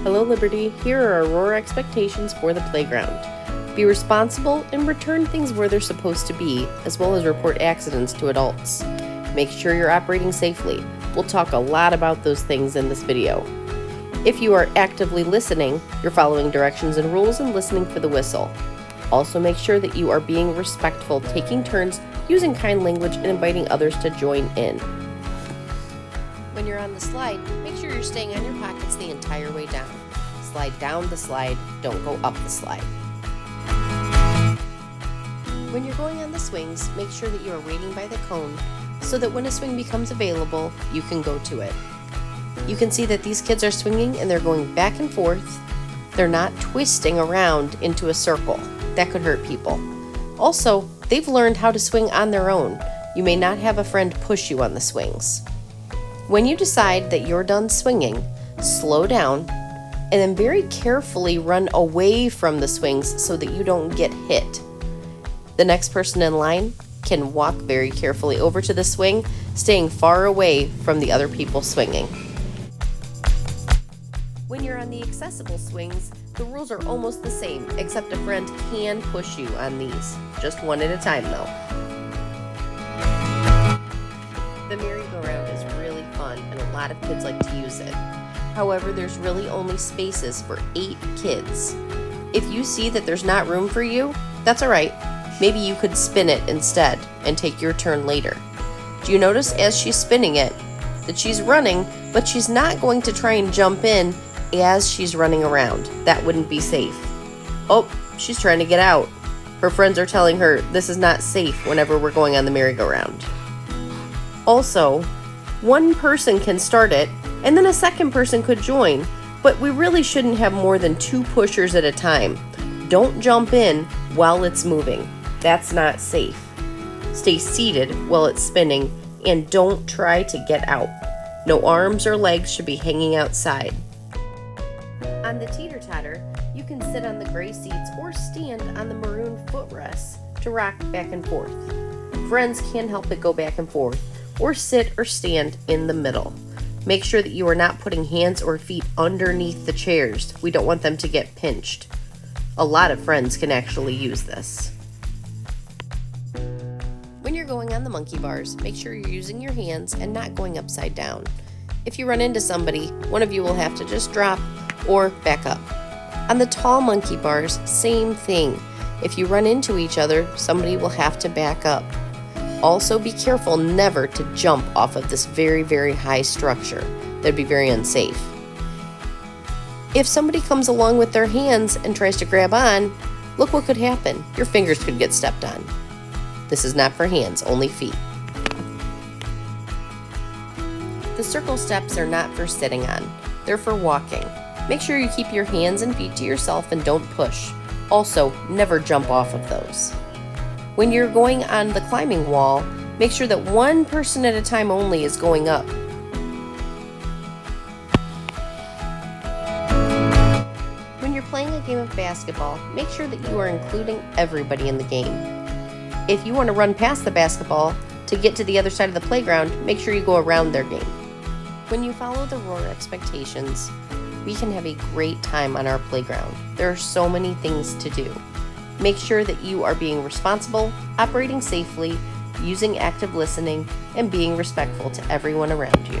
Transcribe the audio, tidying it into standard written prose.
Hello Liberty, here are Aurora expectations for the playground. Be responsible and return things where they're supposed to be, as well as report accidents to adults. Make sure you're operating safely. We'll talk a lot about those things in this video. If you are actively listening, you're following directions and rules and listening for the whistle. Also make sure that you are being respectful, taking turns, using kind language, and inviting others to join in. When you're on the slide, make sure you're staying on your pockets the entire way down. Slide down the slide, don't go up the slide. When you're going on the swings, make sure that you are waiting by the cone so that when a swing becomes available, you can go to it. You can see that these kids are swinging and they're going back and forth. They're not twisting around into a circle. That could hurt people. Also, they've learned how to swing on their own. You may not have a friend push you on the swings. When you decide that you're done swinging, slow down and then very carefully run away from the swings so that you don't get hit. The next person in line can walk very carefully over to the swing, staying far away from the other people swinging. When you're on the accessible swings, the rules are almost the same, except a friend can push you on these. Just one at a time though. The merry-go-round is really fun and a lot of kids like to use it. However, there's really only spaces for 8 kids. If you see that there's not room for you, that's alright. Maybe you could spin it instead and take your turn later. Do you notice as she's spinning it that she's running, but she's not going to try and jump in as she's running around? That wouldn't be safe. Oh, she's trying to get out. Her friends are telling her this is not safe whenever we're going on the merry-go-round. Also, one person can start it, and then a second person could join, but we really shouldn't have more than 2 pushers at a time. Don't jump in while it's moving. That's not safe. Stay seated while it's spinning, and don't try to get out. No arms or legs should be hanging outside. On the teeter-totter, you can sit on the gray seats or stand on the maroon footrests to rock back and forth. Friends can help it go back and forth, or sit or stand in the middle. Make sure that you are not putting hands or feet underneath the chairs. We don't want them to get pinched. A lot of friends can actually use this. When you're going on the monkey bars, make sure you're using your hands and not going upside down. If you run into somebody, one of you will have to just drop or back up. On the tall monkey bars, same thing. If you run into each other, somebody will have to back up. Also, be careful never to jump off of this very, very high structure. That'd be very unsafe. If somebody comes along with their hands and tries to grab on, look what could happen. Your fingers could get stepped on. This is not for hands, only feet. The circle steps are not for sitting on. They're for walking. Make sure you keep your hands and feet to yourself and don't push. Also, never jump off of those. When you're going on the climbing wall, make sure that one person at a time only is going up. When you're playing a game of basketball, make sure that you are including everybody in the game. If you want to run past the basketball to get to the other side of the playground, make sure you go around their game. When you follow the Aurora expectations, we can have a great time on our playground. There are so many things to do. Make sure that you are being responsible, operating safely, using active listening, and being respectful to everyone around you.